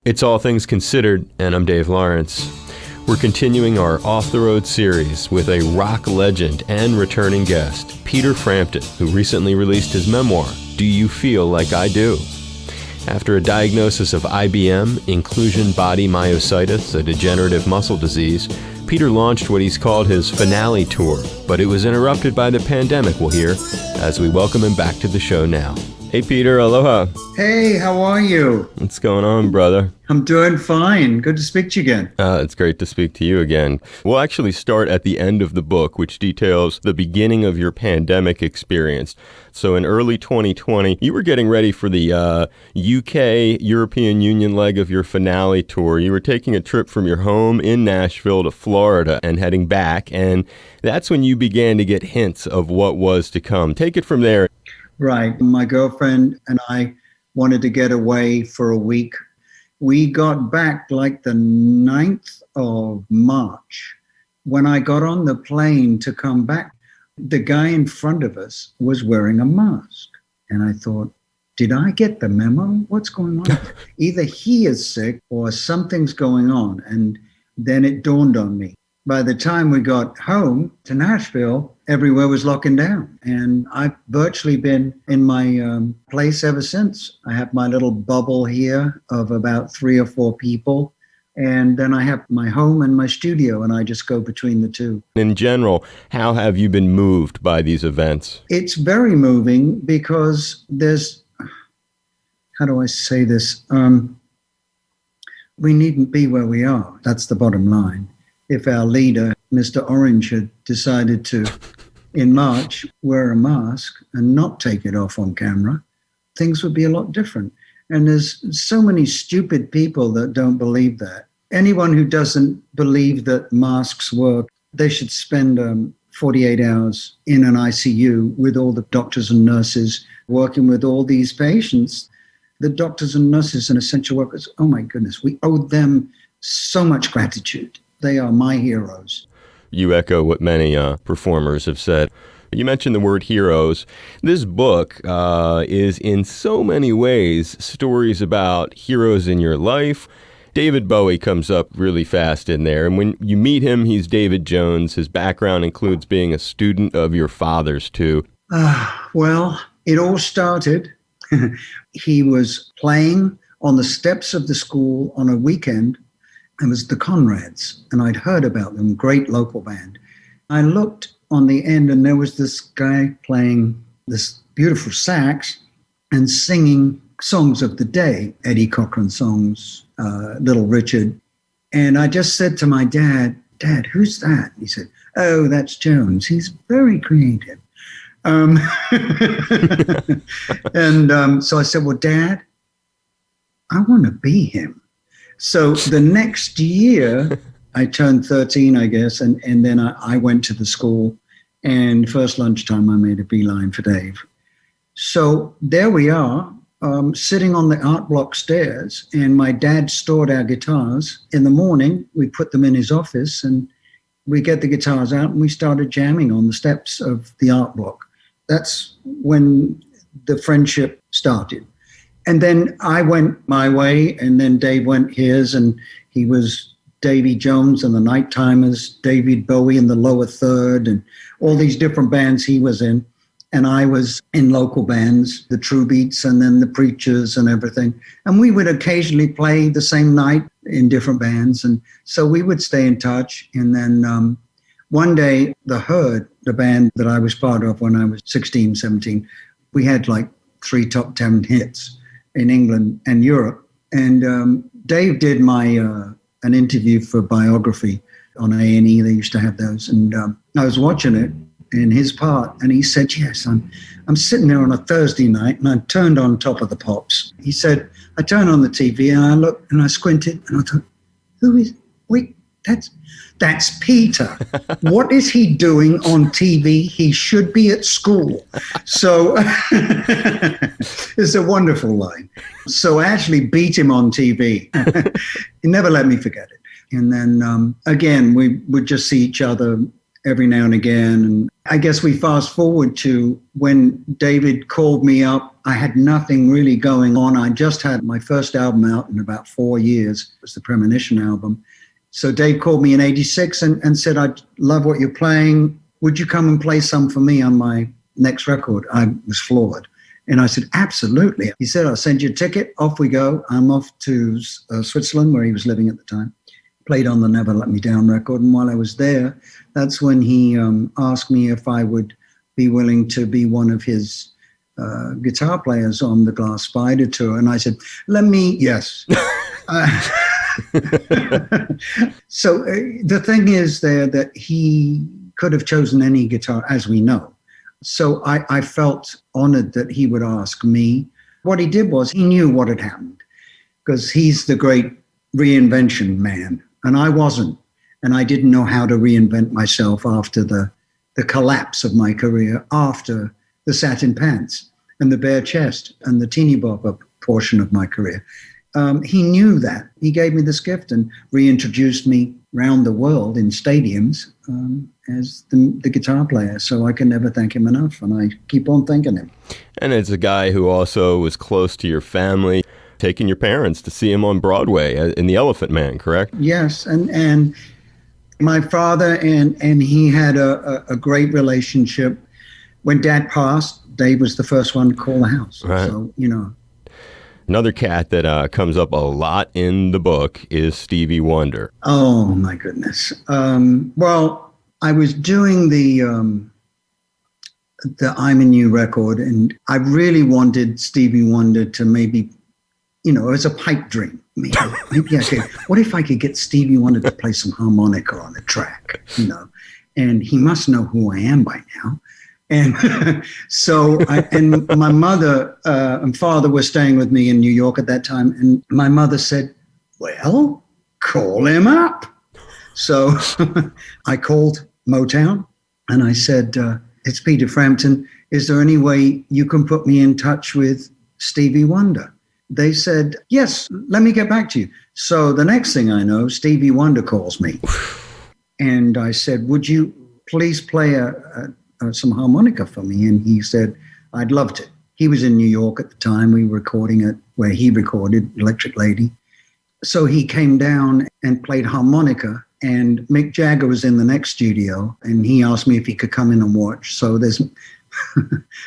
It's All Things Considered, and I'm Dave Lawrence. We're continuing our Off the Road series with a rock legend and returning guest, Peter Frampton, who recently released his memoir, Do You Feel Like I Do? After a diagnosis of IBM, inclusion body myositis, a degenerative muscle disease, Peter launched what he's called his finale tour, but it was interrupted by the pandemic, we'll hear, as we welcome him back to the show now. Hey, Peter, aloha. Hey, how are you? What's going on, brother? I'm doing fine. Good to speak to you again. It's great to speak to you again. We'll actually start at the end of the book, which details the beginning of your pandemic experience. So in early 2020, you were getting ready for the UK European Union leg of your finale tour. You were taking a trip from your home in Nashville to Florida and heading back, and that's when you began to get hints of what was to come. Take it from there. Right. My girlfriend and I wanted to get away for a week. We got back like the 9th of March. When I got on the plane to come back, the guy in front of us was wearing a mask. And I thought, did I get the memo? What's going on? Either he is sick or something's going on. And then it dawned on me. By the time we got home to Nashville, everywhere was locking down. And I've virtually been in my place ever since. I have my little bubble here of about 3 or 4 people. And then I have my home and my studio, and I just go between the two. In general, how have you been moved by these events? It's very moving because there's, how do I say this? We needn't be where we are. That's the bottom line. If our leader, Mr. Orange, had decided to, in March, wear a mask and not take it off on camera, things would be a lot different. And there's so many stupid people that don't believe that. Anyone who doesn't believe that masks work, they should spend 48 hours in an ICU with all the doctors and nurses working with all these patients. The doctors and nurses and essential workers, oh my goodness, we owe them so much gratitude. They are my heroes. You echo what many performers have said. You mentioned the word heroes. This book is in so many ways stories about heroes in your life. David Bowie comes up really fast in there. And when you meet him, he's David Jones. His background includes being a student of your father's, too. Well, it all started. He was playing on the steps of the school on a weekend. It was the Conrads, and I'd heard about them, great local band. I looked on the end, and there was this guy playing this beautiful sax and singing songs of the day, Eddie Cochran songs, Little Richard. And I just said to my dad, "Dad, who's that?" He said, "Oh, that's Jones. He's very creative." So I said, "Well, Dad, I want to be him." So the next year, I turned 13, I guess, and then I went to the school, and first lunchtime, I made a beeline for Dave. So there we are, sitting on the art block stairs, and my dad stored our guitars. In the morning, we put them in his office, and we get the guitars out, and we started jamming on the steps of the art block. That's when the friendship started. And then I went my way, and then Dave went his, and he was Davy Jones and the Nighttimers, David Bowie in the Lower Third, and all these different bands he was in. And I was in local bands, the True Beats and then the Preachers and everything. And we would occasionally play the same night in different bands. And so we would stay in touch. And then one day, The Herd, the band that I was part of when I was 16, 17, we had like 3 top 10 hits in England and Europe. And Dave did an interview for Biography on A&E. They used to have those. And I was watching it in his part, and he said, "Yes, I'm sitting there on a Thursday night, and I turned on Top of the Pops." He said, "I turned on the TV, and I looked, and I squinted, and I thought, wait, that's Peter. What is he doing on TV? He should be at school." So it's a wonderful line. So I actually beat him on TV. He never let me forget it. And then again, we would just see each other every now and again. And I guess we fast forward to when David called me up I had nothing really going on. I just had my first album out in about 4 years. It was the Premonition album. So Dave called me in 86 and said, I love what you're playing. Would you come and play some for me on my next record? I was floored. And I said, absolutely. He said, I'll send you a ticket. Off we go. I'm off to Switzerland, where he was living at the time. Played on the Never Let Me Down record. And while I was there, that's when he asked me if I would be willing to be one of his guitar players on the Glass Spider tour. And I said, yes. So the thing is there that he could have chosen any guitar, as we know. So I felt honored that he would ask me. What he did was he knew what had happened, because he's the great reinvention man, and I wasn't. And I didn't know how to reinvent myself after the collapse of my career, after the satin pants and the bare chest and the teeny bopper portion of my career. He knew that. He gave me this gift and reintroduced me around the world in stadiums as the guitar player. So I can never thank him enough, and I keep on thanking him. And it's a guy who also was close to your family, taking your parents to see him on Broadway in The Elephant Man, correct? Yes, and my father and he had a great relationship. When Dad passed, Dave was the first one to call the house. Right. So, you know. Another cat that comes up a lot in the book is Stevie Wonder. Oh, my goodness. Well, I was doing the I'm in You record, and I really wanted Stevie Wonder to maybe, you know, as a pipe dream. Maybe I could, what if I could get Stevie Wonder to play some harmonica on the track, you know? And he must know who I am by now. And so, and my mother and father were staying with me in New York at that time. And my mother said, well, call him up. So I called Motown and I said, it's Peter Frampton. Is there any way you can put me in touch with Stevie Wonder? They said, yes, let me get back to you. So the next thing I know, Stevie Wonder calls me. And I said, would you please play some harmonica for me? And he said, I'd love to. He was in New York at the time. We were recording it where he recorded Electric Lady. So he came down and played harmonica, and Mick Jagger was in the next studio, and he asked me if he could come in and watch. So there's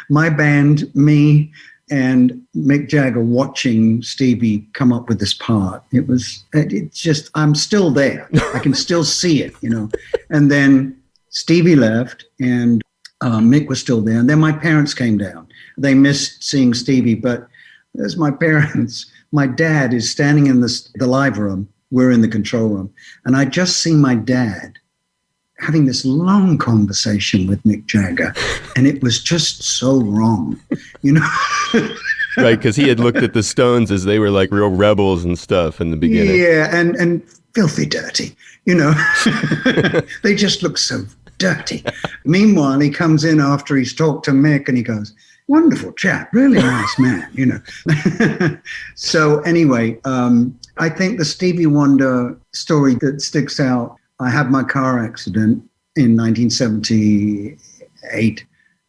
my band, me, and Mick Jagger watching Stevie come up with this part. It's just, I'm still there. I can still see it, you know. And then Stevie left, and Mick was still there. And then my parents came down. They missed seeing Stevie, but there's my parents. My dad is standing in the live room. We're in the control room. And I just see my dad having this long conversation with Mick Jagger. And it was just so wrong, you know? Right, because he had looked at the Stones as they were like real rebels and stuff in the beginning. Yeah, and filthy dirty, you know? They just look so dirty. Meanwhile, he comes in after he's talked to Mick and he goes, wonderful chap, really nice man, you know. So anyway, I think the Stevie Wonder story that sticks out, I had my car accident in 1978.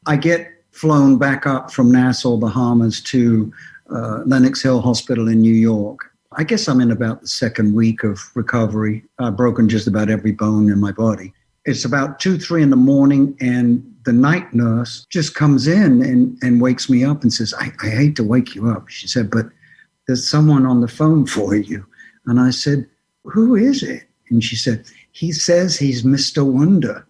I get flown back up from Nassau, Bahamas to Lenox Hill Hospital in New York. I guess I'm in about the second week of recovery. I've broken just about every bone in my body. It's about 2, 3 in the morning, and the night nurse just comes in and wakes me up and says, I hate to wake you up. She said, but there's someone on the phone for you. And I said, who is it? And she said, he says he's Mr. Wonder.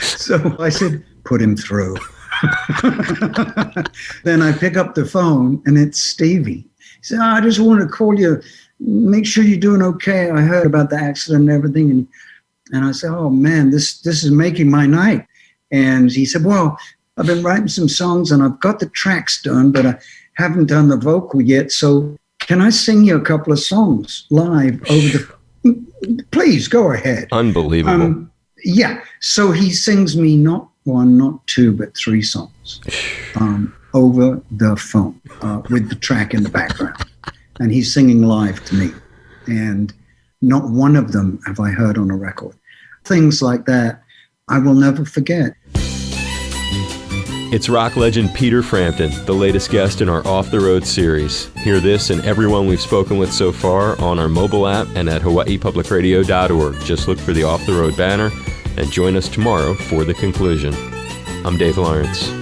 So I said, put him through. Then I pick up the phone, and it's Stevie. He said, I just want to call you, make sure you're doing okay. I heard about the accident and everything. And I said, oh, man, this is making my night. And he said, well, I've been writing some songs, and I've got the tracks done, but I haven't done the vocal yet. So can I sing you a couple of songs live over the... Please, go ahead. Unbelievable. Yeah. So he sings me not 1, not 2, but 3 songs over the phone with the track in the background. And he's singing live to me. And not one of them have I heard on a record. Things like that I will never forget. It's rock legend Peter Frampton, the latest guest in our Off the Road series. Hear this and everyone we've spoken with so far on our mobile app and at hawaiipublicradio.org. Just look for the Off the Road banner and join us tomorrow for the conclusion. I'm Dave Lawrence.